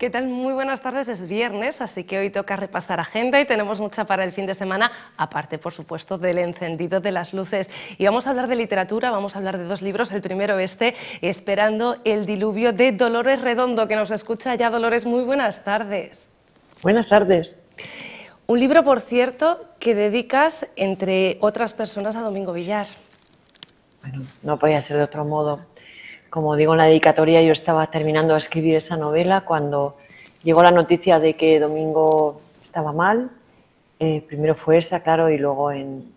¿Qué tal? Muy buenas tardes, es viernes, así que hoy toca repasar agenda y tenemos mucha para el fin de semana, aparte, por supuesto, del encendido de las luces. Y vamos a hablar de literatura, vamos a hablar de dos libros. El primero Esperando el diluvio, de Dolores Redondo, que nos escucha ya. Dolores, muy buenas tardes. Buenas tardes. Un libro, por cierto, que dedicas, entre otras personas, a Domingo Villar. Bueno, no podía ser de otro modo. Como digo en la dedicatoria, yo estaba terminando de escribir esa novela cuando llegó la noticia de que Domingo estaba mal. Primero fue esa, claro, y luego en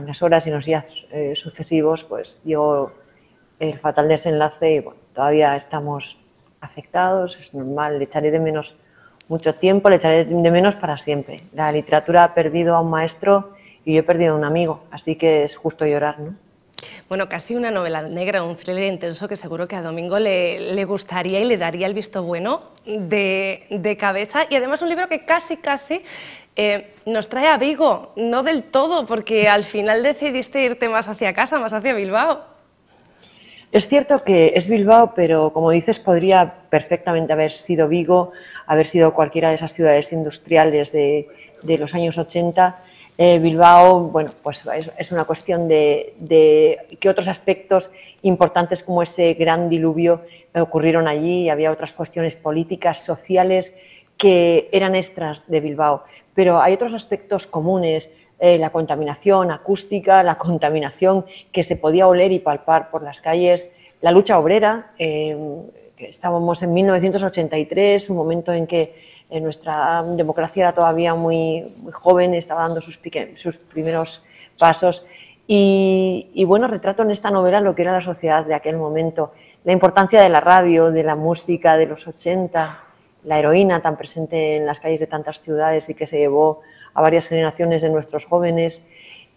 las horas y en los días sucesivos pues llegó el fatal desenlace y bueno, todavía estamos afectados, es normal, le echaré de menos mucho tiempo, le echaré de menos para siempre. La literatura ha perdido a un maestro y yo he perdido a un amigo, así que es justo llorar, ¿no? Bueno, casi una novela negra, un thriller intenso que seguro que a Domingo le gustaría y le daría el visto bueno de cabeza. Y además un libro que casi nos trae a Vigo, no del todo, porque al final decidiste irte más hacia casa, más hacia Bilbao. Es cierto que es Bilbao, pero como dices, podría perfectamente haber sido Vigo, haber sido cualquiera de esas ciudades industriales de los años 80. Bilbao, bueno, pues es una cuestión de que otros aspectos importantes como ese gran diluvio ocurrieron allí y había otras cuestiones políticas, sociales que eran extras de Bilbao. Pero hay otros aspectos comunes, la contaminación acústica, la contaminación que se podía oler y palpar por las calles, la lucha obrera, estábamos en 1983, un momento en que nuestra democracia era todavía muy joven, estaba dando sus primeros pasos y bueno, retrato en esta novela lo que era la sociedad de aquel momento, la importancia de la radio, de la música de los 80, la heroína tan presente en las calles de tantas ciudades y que se llevó a varias generaciones de nuestros jóvenes,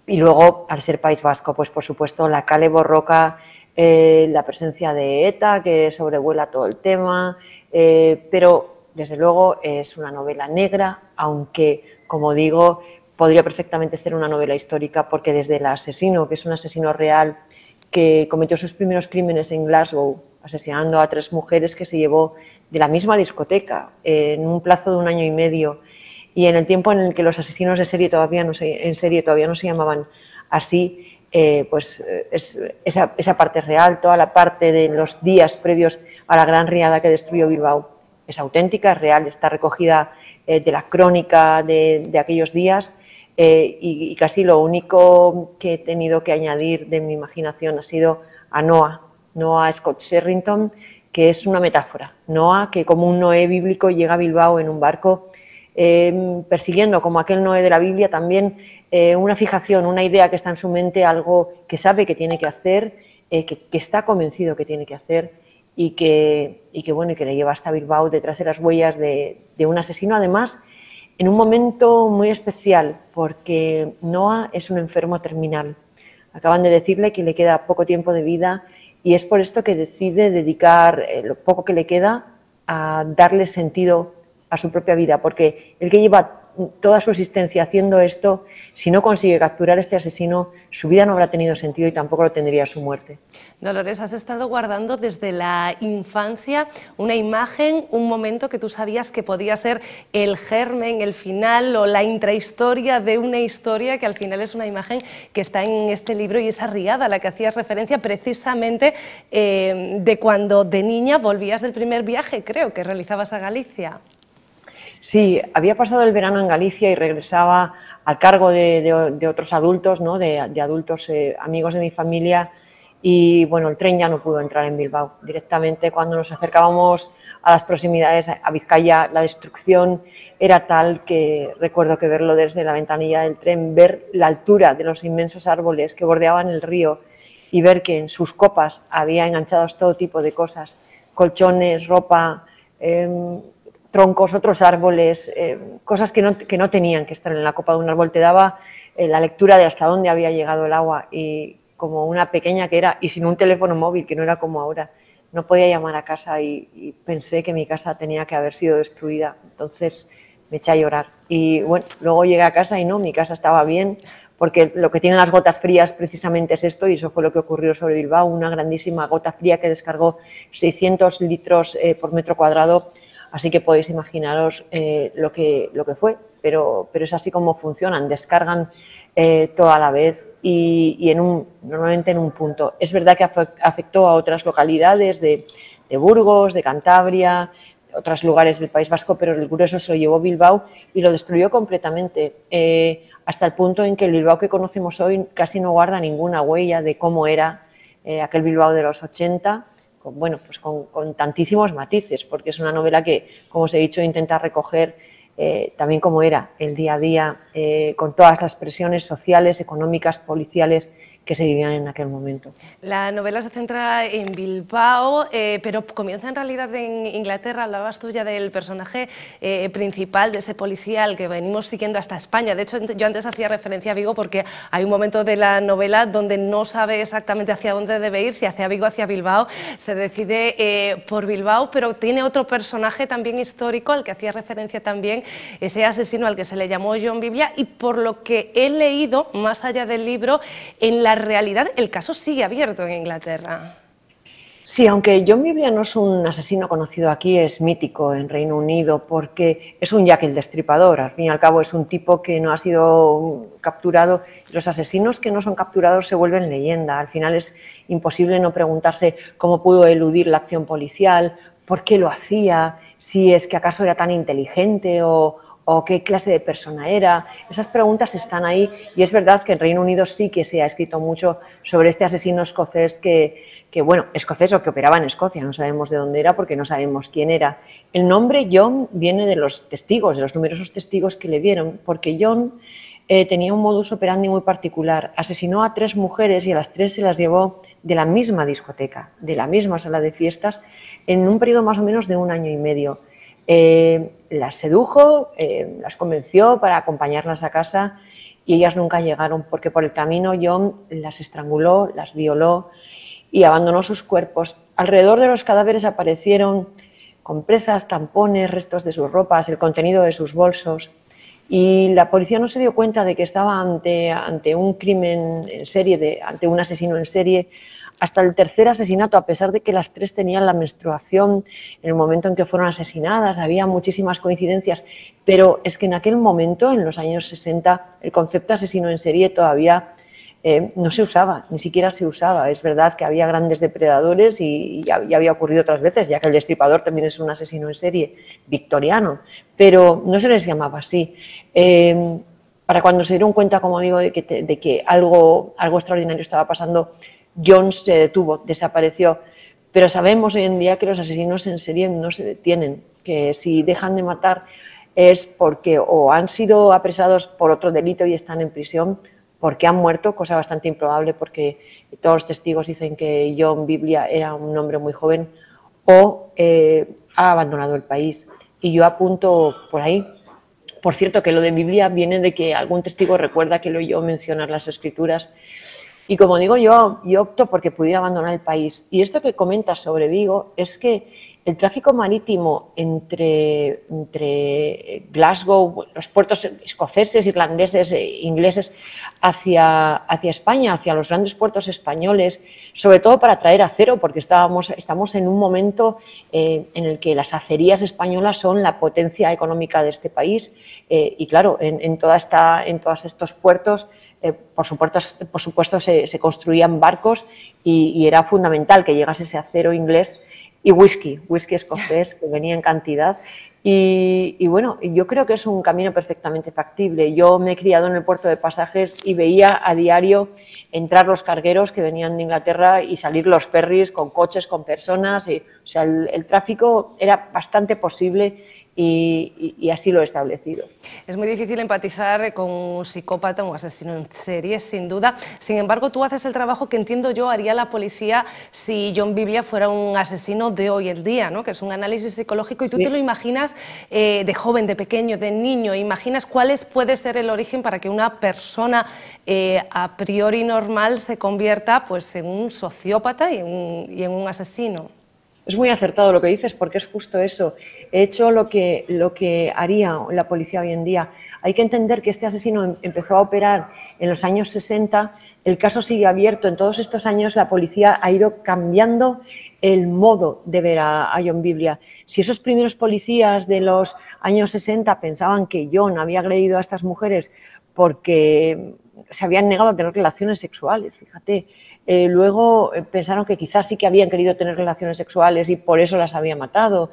y luego, al ser País Vasco, pues por supuesto la Kale Borroka, la presencia de ETA que sobrevuela todo el tema, pero desde luego es una novela negra, aunque, como digo, podría perfectamente ser una novela histórica, porque desde el asesino, que es un asesino real, que cometió sus primeros crímenes en Glasgow, asesinando a 3 mujeres que se llevó de la misma discoteca en un plazo de 1 año y medio, y en el tiempo en el que los asesinos de serie todavía no se llamaban así, pues esa parte real, toda la parte de los días previos a la gran riada que destruyó Bilbao, es auténtica, es real, está recogida de la crónica de aquellos días, y casi lo único que he tenido que añadir de mi imaginación ha sido a Noah Scott Sherrington, que es una metáfora. Noah, que como un Noé bíblico llega a Bilbao en un barco, persiguiendo como aquel Noé de la Biblia también una fijación, una idea que está en su mente, algo que sabe que tiene que hacer, que está convencido que tiene que hacer, y que le lleva hasta Bilbao detrás de las huellas de un asesino, además en un momento muy especial, porque Noah es un enfermo terminal. Acaban de decirle que le queda poco tiempo de vida y es por esto que decide dedicar lo poco que le queda a darle sentido a su propia vida, porque el que lleva toda su existencia haciendo esto, si no consigue capturar a este asesino, su vida no habrá tenido sentido y tampoco lo tendría su muerte. Dolores, has estado guardando desde la infancia una imagen, un momento que tú sabías que podía ser el germen, el final o la intrahistoria de una historia, que al final es una imagen que está en este libro, y esa riada a la que hacías referencia precisamente de cuando de niña volvías del primer viaje, creo, que realizabas a Galicia. Sí, había pasado el verano en Galicia y regresaba al cargo de otros adultos, ¿no? de adultos amigos de mi familia, y bueno, el tren ya no pudo entrar en Bilbao. Directamente cuando nos acercábamos a las proximidades a Vizcaya, la destrucción era tal que recuerdo que verlo desde la ventanilla del tren, ver la altura de los inmensos árboles que bordeaban el río y ver que en sus copas había enganchados todo tipo de cosas, colchones, ropa, troncos, otros árboles, cosas que no tenían que estar en la copa de un árbol. Te daba la lectura de hasta dónde había llegado el agua, y como una pequeña que era, y sin un teléfono móvil, que no era como ahora, no podía llamar a casa y pensé que mi casa tenía que haber sido destruida. Entonces me eché a llorar y bueno, luego llegué a casa y no, mi casa estaba bien, porque lo que tienen las gotas frías precisamente es esto, y eso fue lo que ocurrió sobre Bilbao, una grandísima gota fría que descargó 600 litros por metro cuadrado así que podéis imaginaros lo que fue, pero es así como funcionan, descargan todo a la vez y normalmente en un punto. Es verdad que afectó a otras localidades de Burgos, de Cantabria, otros lugares del País Vasco, pero el grueso se lo llevó Bilbao y lo destruyó completamente, hasta el punto en que el Bilbao que conocemos hoy casi no guarda ninguna huella de cómo era aquel Bilbao de los 80, pues con tantísimos matices, porque es una novela que, como os he dicho, intenta recoger también cómo era el día a día, con todas las presiones sociales, económicas, policiales que se vivían en aquel momento. La novela se centra en Bilbao, pero comienza en realidad en Inglaterra. Hablabas tú ya del personaje principal, de ese policía al que venimos siguiendo hasta España. De hecho, yo antes hacía referencia a Vigo porque hay un momento de la novela donde no sabe exactamente hacia dónde debe ir, si hacia Vigo o hacia Bilbao. Se decide por Bilbao, pero tiene otro personaje también histórico al que hacía referencia también, ese asesino al que se le llamó John Biblia, y por lo que he leído, más allá del libro, en la realidad el caso sigue abierto en Inglaterra. Sí, aunque John Biblia no es un asesino conocido aquí, es mítico en Reino Unido porque es un Jack el Destripador. Al fin y al cabo es un tipo que no ha sido capturado. Los asesinos que no son capturados se vuelven leyenda. Al final es imposible no preguntarse cómo pudo eludir la acción policial, por qué lo hacía, si es que acaso era tan inteligente o qué clase de persona era. Esas preguntas están ahí y es verdad que en Reino Unido sí que se ha escrito mucho sobre este asesino escocés bueno, escocés o que operaba en Escocia, no sabemos de dónde era porque no sabemos quién era. El nombre John viene de los testigos, de los numerosos testigos que le vieron, porque John tenía un modus operandi muy particular. Asesinó a 3 mujeres y a las 3 se las llevó de la misma discoteca, de la misma sala de fiestas, en un periodo más o menos de 1 año y medio. Las sedujo, las convenció para acompañarlas a casa y ellas nunca llegaron porque por el camino John las estranguló, las violó y abandonó sus cuerpos. Alrededor de los cadáveres aparecieron compresas, tampones, restos de sus ropas, el contenido de sus bolsos y la policía no se dio cuenta de que estaba ante un crimen en serie, ante un asesino en serie, hasta el tercer asesinato, a pesar de que las 3 tenían la menstruación en el momento en que fueron asesinadas, había muchísimas coincidencias, pero es que en aquel momento, en los años 60, el concepto asesino en serie todavía no se usaba, ni siquiera se usaba. Es verdad que había grandes depredadores y ya había ocurrido otras veces, ya que el Destripador también es un asesino en serie victoriano, pero no se les llamaba así. Para cuando se dieron cuenta, como digo, de que algo extraordinario estaba pasando, John se detuvo, desapareció, pero sabemos hoy en día que los asesinos en serie no se detienen, que si dejan de matar es porque o han sido apresados por otro delito y están en prisión, porque han muerto, cosa bastante improbable porque todos los testigos dicen que John Biblia era un hombre muy joven, o ha abandonado el país. Y yo apunto por ahí. Por cierto, que lo de Biblia viene de que algún testigo recuerda que lo oyó mencionar las escrituras. Y como digo, yo opto porque pudiera abandonar el país. Y esto que comentas sobre Vigo es que el tráfico marítimo entre Glasgow, los puertos escoceses, irlandeses, ingleses, hacia España, hacia los grandes puertos españoles, sobre todo para traer acero, porque estamos en un momento en el que las acerías españolas son la potencia económica de este país. Y claro, en todos estos puertos, por supuesto se construían barcos y era fundamental que llegase ese acero inglés y whisky escocés que venía en cantidad y bueno, yo creo que es un camino perfectamente factible. Yo me he criado en el puerto de Pasajes y veía a diario entrar los cargueros que venían de Inglaterra y salir los ferries con coches, con personas, o sea, el tráfico era bastante posible y así lo he establecido. Es muy difícil empatizar con un psicópata, un asesino en serie, sin duda. Sin embargo, tú haces el trabajo que entiendo yo haría la policía si John Biblia fuera un asesino de hoy en día, ¿no? Que es un análisis psicológico y tú te lo imaginas de joven, de pequeño, de niño, imaginas cuál puede ser el origen para que una persona a priori normal se convierta pues, en un sociópata y en un asesino. Es muy acertado lo que dices, porque es justo eso. He hecho lo que haría la policía hoy en día. Hay que entender que este asesino empezó a operar en los años 60, el caso sigue abierto. En todos estos años la policía ha ido cambiando el modo de ver a John Biblia. Si esos primeros policías de los años 60 pensaban que John había agredido a estas mujeres porque se habían negado a tener relaciones sexuales, fíjate, luego pensaron que quizás sí que habían querido tener relaciones sexuales y por eso las había matado,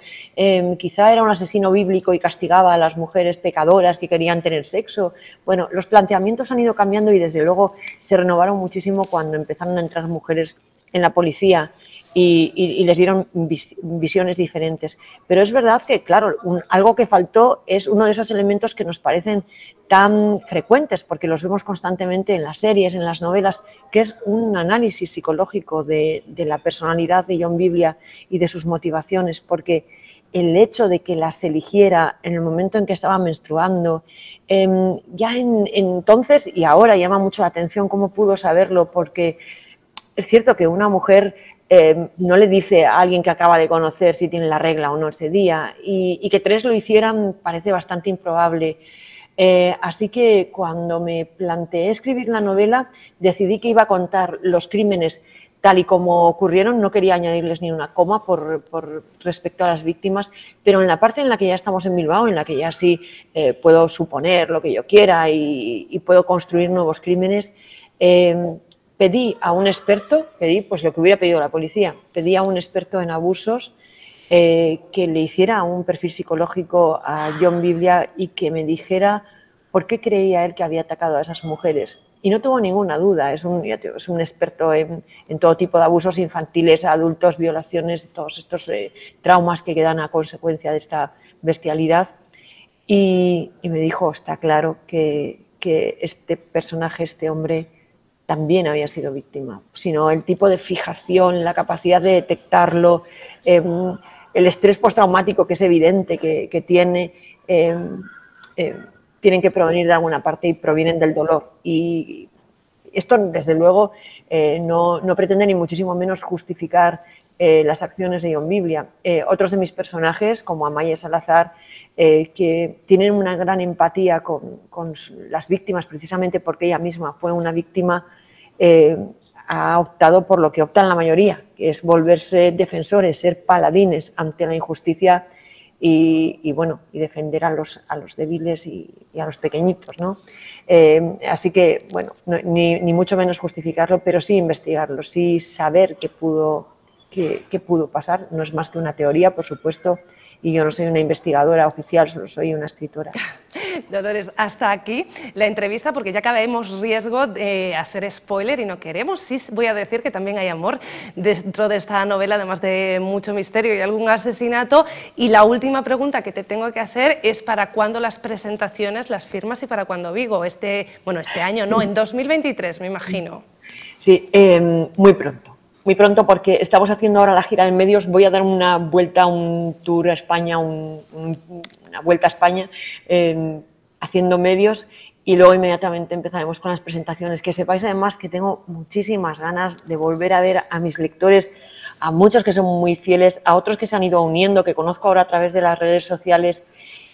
quizá era un asesino bíblico y castigaba a las mujeres pecadoras que querían tener sexo. Bueno, los planteamientos han ido cambiando y desde luego se renovaron muchísimo cuando empezaron a entrar mujeres en la policía y les dieron visiones diferentes. Pero es verdad que, claro, algo que faltó es uno de esos elementos que nos parecen tan frecuentes, porque los vemos constantemente en las series, en las novelas, que es un análisis psicológico de la personalidad de John Biblia y de sus motivaciones, porque el hecho de que las eligiera en el momento en que estaba menstruando, ya entonces y ahora llama mucho la atención cómo pudo saberlo, porque es cierto que una mujer no le dice a alguien que acaba de conocer si tiene la regla o no ese día, y que tres lo hicieran parece bastante improbable. Así que cuando me planteé escribir la novela, decidí que iba a contar los crímenes tal y como ocurrieron, no quería añadirles ni una coma por respecto a las víctimas, pero en la parte en la que ya estamos en Bilbao, en la que ya sí puedo suponer lo que yo quiera y puedo construir nuevos crímenes, pedí a un experto, pues lo que hubiera pedido la policía, pedí a un experto en abusos que le hiciera un perfil psicológico a John Biblia y que me dijera por qué creía él que había atacado a esas mujeres. Y no tuvo ninguna duda, es un experto en todo tipo de abusos infantiles, adultos, violaciones, todos estos traumas que quedan a consecuencia de esta bestialidad. Y me dijo, está claro que este personaje, este hombre, también había sido víctima, sino el tipo de fijación, la capacidad de detectarlo, el estrés postraumático que es evidente que tiene, tienen que provenir de alguna parte y provienen del dolor. Y esto, desde luego, no pretende ni muchísimo menos justificar las acciones de John Biblia. Otros de mis personajes, como Amaia Salazar, que tienen una gran empatía con las víctimas, precisamente porque ella misma fue una víctima, ha optado por lo que optan la mayoría, que es volverse defensores, ser paladines ante la injusticia y defender a los débiles y a los pequeñitos, ¿no? Así que, bueno, ni mucho menos justificarlo, pero sí investigarlo, sí saber qué pudo pasar. No es más que una teoría, por supuesto, y yo no soy una investigadora oficial, solo soy una escritora. Dolores, hasta aquí la entrevista, porque ya cabemos riesgo de hacer spoiler y no queremos. Sí voy a decir que también hay amor dentro de esta novela, además de mucho misterio y algún asesinato. Y la última pregunta que te tengo que hacer es ¿para cuándo las presentaciones, las firmas y para cuándo Vigo? Este año no, en 2023 me imagino. Sí, muy pronto. Muy pronto, porque estamos haciendo ahora la gira de medios. Voy a dar una vuelta, un tour a España, una vuelta a España haciendo medios, y luego inmediatamente empezaremos con las presentaciones. Que sepáis además que tengo muchísimas ganas de volver a ver a mis lectores, a muchos que son muy fieles, a otros que se han ido uniendo, que conozco ahora a través de las redes sociales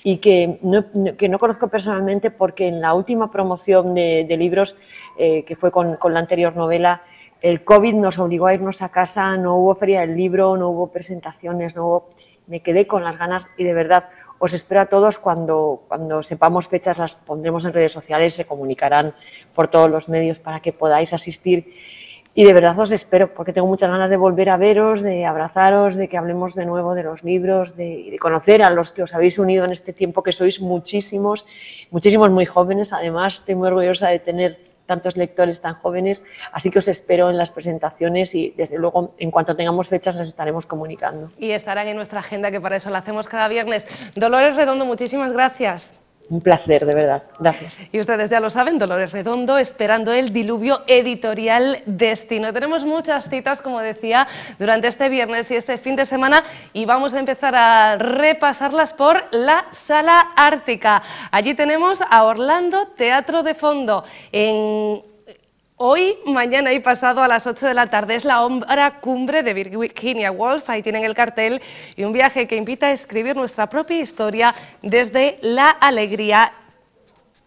y que no conozco personalmente, porque en la última promoción de libros, que fue con la anterior novela, el COVID nos obligó a irnos a casa, no hubo feria del libro, no hubo presentaciones, me quedé con las ganas y de verdad os espero a todos. Cuando sepamos fechas las pondremos en redes sociales, se comunicarán por todos los medios para que podáis asistir y de verdad os espero, porque tengo muchas ganas de volver a veros, de abrazaros, de que hablemos de nuevo de los libros, de conocer a los que os habéis unido en este tiempo, que sois muchísimos muy jóvenes. Además, estoy muy orgullosa de tener tantos lectores tan jóvenes, así que os espero en las presentaciones y desde luego en cuanto tengamos fechas las estaremos comunicando. Y estarán en nuestra agenda, que para eso la hacemos cada viernes. Dolores Redondo, muchísimas gracias. Un placer, de verdad. Gracias. Y ustedes ya lo saben, Dolores Redondo, esperando el diluvio editorial Destino. Tenemos muchas citas, como decía, durante este viernes y este fin de semana, y vamos a empezar a repasarlas por la Sala Ártica. Allí tenemos a Orlando Teatro de Fondo, Hoy, mañana y pasado a las 8 de la tarde es la obra cumbre de Virginia Woolf, ahí tienen el cartel, y un viaje que invita a escribir nuestra propia historia desde la alegría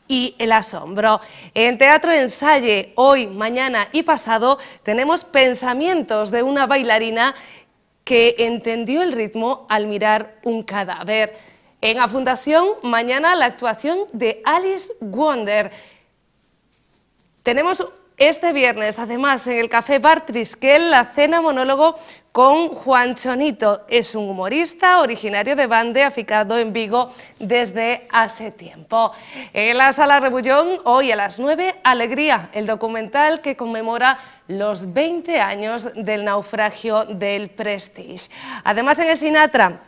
y el asombro. En Teatro Ensaye, hoy, mañana y pasado, tenemos Pensamientos de una bailarina que entendió el ritmo al mirar un cadáver. En la Fundación, mañana la actuación de Alice Wonder. Tenemos este viernes, además, en el Café Bar Trisquel, la cena monólogo con Juan Chonito. Es un humorista originario de Bande, aficado en Vigo desde hace tiempo. En la Sala Rebullón, hoy a las 9, Alegría, el documental que conmemora los 20 años del naufragio del Prestige. Además, en el Sinatra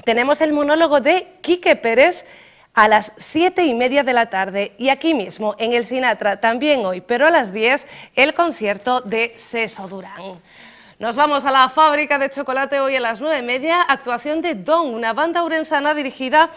tenemos el monólogo de Quique Pérez a las 7:30 de la tarde, y aquí mismo, en el Sinatra, también hoy, pero a las 10, el concierto de Seso Durán. Nos vamos a la Fábrica de Chocolate hoy a las 9:30, actuación de Don, una banda urensana dirigida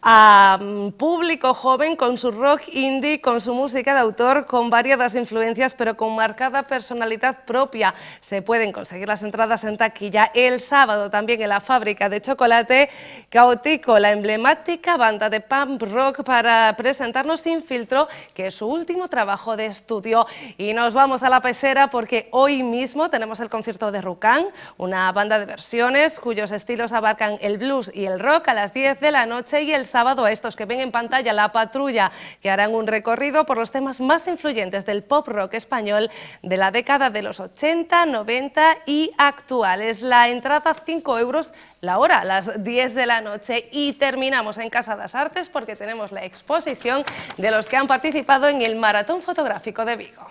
a público joven con su rock indie, con su música de autor, con variadas influencias, pero con marcada personalidad propia. Se pueden conseguir las entradas en taquilla. El sábado también en la Fábrica de Chocolate, Caótico, la emblemática banda de punk rock, para presentarnos Sin Filtro, que es su último trabajo de estudio. Y nos vamos a la Pecera porque hoy mismo tenemos el concierto de Rucán, una banda de versiones cuyos estilos abarcan el blues y el rock, a las 10 de la noche, y el sábado a estos que ven en pantalla, La Patrulla, que harán un recorrido por los temas más influyentes del pop rock español de la década de los 80, 90 y actuales. La entrada 5 euros la hora, a las 10 de la noche, y terminamos en Casa das Artes porque tenemos la exposición de los que han participado en el Maratón Fotográfico de Vigo.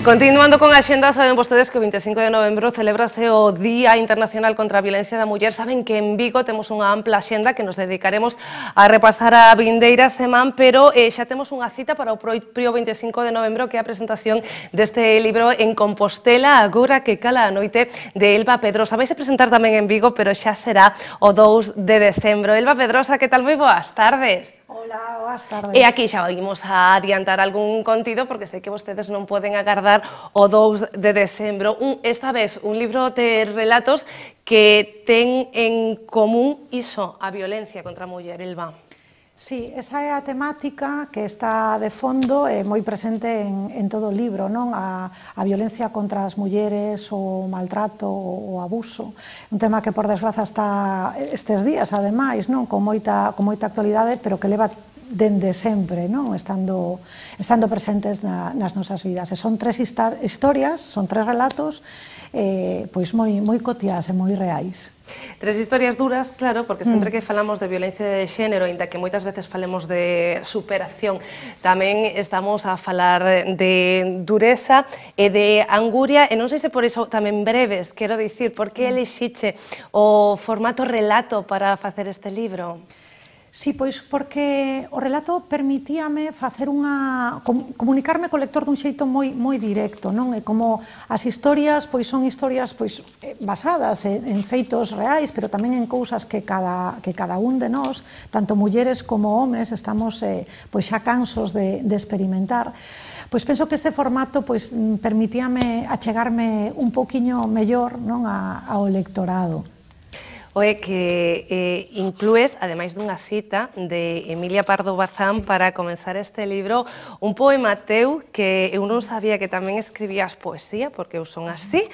Continuando con a xenda, saben vostedes que o 25 de novembro celebrase o Día Internacional contra a Violencia da Muller. Saben que en Vigo temos unha ampla xenda que nos dedicaremos a repasar a vindeira semana, pero xa temos unha cita para o propio 25 de novembro, que é a presentación deste libro en Compostela, agora que cala a noite, de Elba Pedrosa. Vais a presentar tamén en Vigo, pero xa será o 2 de decembro. Elba Pedrosa, que tal? Moi boas tardes. Hola, boas tardes. E aquí xa vimos a adiantar algún contido, porque sei que vostedes non poden agardar o 2 de decembro. Esta vez, un libro de relatos que ten en común iso, a violencia contra a muller, Elba. Sí, esa é a temática que está de fondo moi presente en todo o libro, non? A violencia contra as mulleres, o maltrato, o abuso. Un tema que, por desgraza, está estes días, ademais, non? Con moita actualidade, pero que leva dende sempre, non? Estando presentes nas nosas vidas. E son tres historias, son tres relatos, pois moi cotiás e moi reais. Tres historias duras, claro, porque sempre que falamos de violencia de xénero, ainda que moitas veces falemos de superación, tamén estamos a falar de dureza e de anguria, e non sei se por iso tamén breves, quero dicir, por que elixiche o formato relato para facer este libro? Sí, pois porque o relato permitíame facer comunicarme co lector dun xeito moi directo, non? E como as historias pois son historias pois basadas en feitos reais, pero tamén en cousas que cada un de nós, tanto mulleres como homes, estamos pois xa cansos de experimentar. Pois penso que este formato pois permitíame achegarme un poquiño mellor, non, ao lectorado. Oe, que inclues, ademais dunha cita de Emilia Pardo Bazán para comenzar este libro, un poema teu que eu non sabía que tamén escribías poesía, porque eu son así,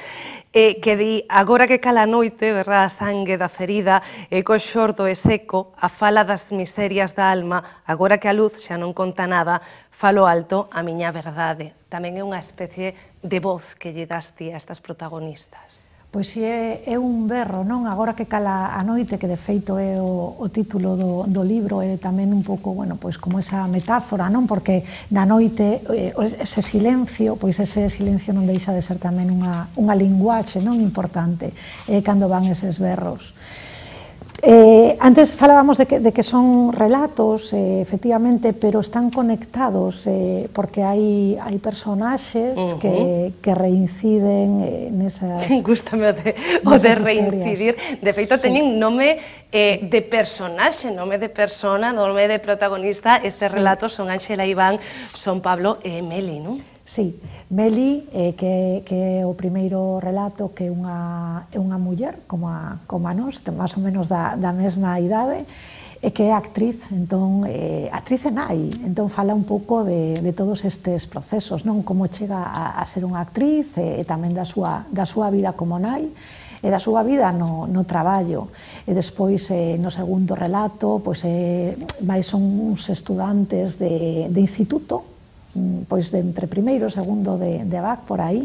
que di, agora que cala a noite, verá a sangue da ferida, eco xordo e seco, a fala das miserias da alma, agora que a luz xa non conta nada, falo alto a miña verdade. Tamén é unha especie de voz que lle das ti a estas protagonistas. Pois si é un berro, non? Agora que cala a noite, que de feito é o título do libro, é tamén un pouco, bueno, pois como esa metáfora, non? Porque na noite ese silencio, pois ese silencio non deixa de ser tamén unha linguaxe non importante cando van eses berros. Antes falábamos de que son relatos, efectivamente, pero están conectados porque hai personaxes que reinciden nesas Gústame o de reincidir. De feito, teñen nome de personaxe, nome de persona, nome de protagonista. Estes relatos son Ánxela Iván, son Pablo e Meli, non? Sí, Meli, que é o primeiro relato, que é unha muller, como a nós, máis ou menos da mesma idade, e que é actriz, entón, actriz e nai, entón fala un pouco de todos estes procesos, non? Como chega a ser unha actriz e tamén da súa vida como nai, e da súa vida no traballo. E despois, no segundo relato, máis son uns estudantes de instituto, pois de entre primeiro e segundo de ABAC, por aí,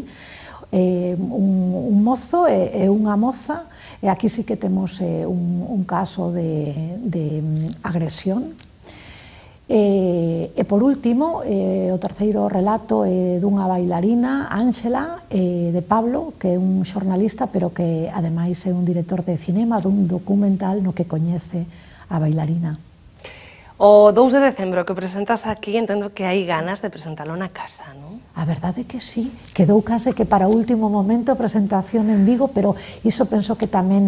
un mozo e unha moza, e aquí sí que temos un caso de agresión. E por último, o terceiro relato é dunha bailarina, Ánxela, de Pablo, que é un xornalista, pero que ademais é un director de cinema, dun documental no que coñece a bailarina. O 2 de decembro que presentas aquí, entendo que hai ganas de presentalo na casa, non? A verdade é que sí, quedou case que para o último momento a presentación en Vigo, pero iso penso que tamén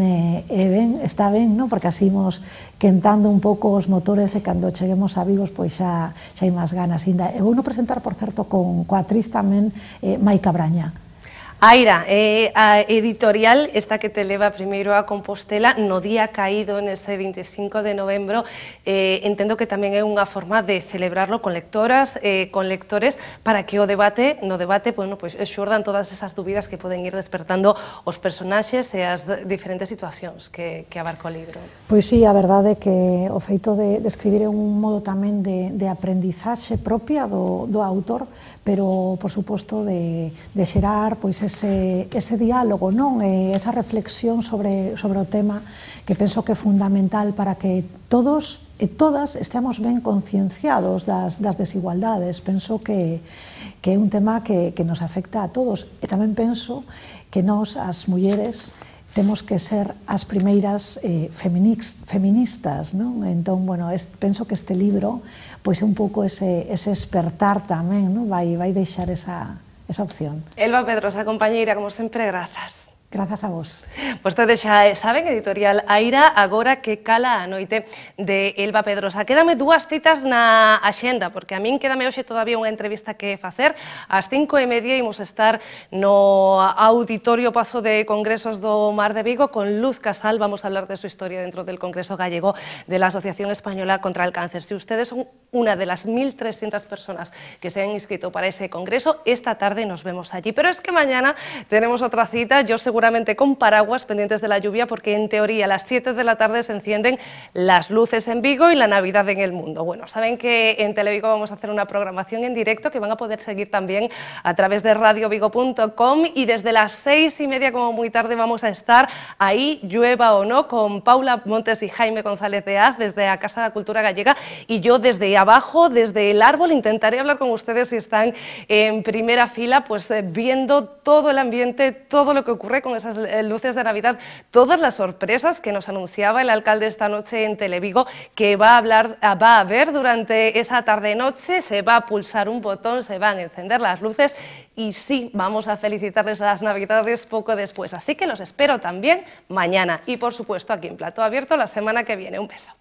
está ben, non? Porque así imos quentando un pouco os motores e cando cheguemos a Vigo, pois xa hai máis ganas ainda. E vou non presentar, por certo, coa actriz tamén, Maica Braña. Aira, a editorial esta que te leva primeiro a Compostela no día caído neste 25 de novembro, entendo que tamén é unha forma de celebrarlo con lectoras, con lectores, para que no debate, bueno, pois xordan todas esas dúbidas que poden ir despertando os personaxes e as diferentes situacións que abarca o libro. Pois sí, a verdade é que o feito de escribir é un modo tamén de aprendizaxe propia do autor, pero, por suposto, de xerar pois ese diálogo, non? Esa reflexión sobre o tema, que penso que é fundamental para que todos e todas estemos ben concienciados das desigualdades. Penso que é un tema que nos afecta a todos. E tamén penso que nós, as mulleres, temos que ser as primeiras feministas, non? Entón, bueno, penso que este libro pois é un pouco ese despertar tamén, non? Vai deixar esa opción. Elba Pedrosa, compañeira, como sempre, grazas. Grazas a vos. Vostedes xa saben, editorial Aira, agora que cala a noite de Elba Pedrosa. Quédame dúas citas na axenda, porque a min quédame hoxe todavía unha entrevista que facer. Ás 5:30 imos estar no Auditorio Pazo de Congresos do Mar de Vigo con Luz Casal. Vamos a hablar de su historia dentro del Congreso Gallego de la Asociación Española contra el Cáncer. Si ustedes son una de las 1.300 personas que se han inscrito para ese congreso, esta tarde nos vemos allí. Pero es que mañana tenemos otra cita. Yo seguramente seguramente con paraguas, pendientes de la lluvia, porque en teoría a las 7 de la tarde se encienden las luces en Vigo y la Navidad en el mundo. Bueno, saben que en Televigo vamos a hacer una programación en directo que van a poder seguir también a través de radiovigo.com, y desde las 6:30 como muy tarde vamos a estar ahí, llueva o no, con Paula Montes y Jaime González de Az desde la Casa de la Cultura Gallega, y yo desde abajo, desde el árbol, intentaré hablar con ustedes si están en primera fila, pues viendo todo el ambiente, todo lo que ocurre con esas luces de Navidad, todas las sorpresas que nos anunciaba el alcalde esta noche en Televigo, que va a haber durante esa tarde-noche. Se va a pulsar un botón, se van a encender las luces y sí, vamos a felicitarles a las Navidades poco después. Así que los espero también mañana y, por supuesto, aquí en Plató Abierto la semana que viene. Un beso.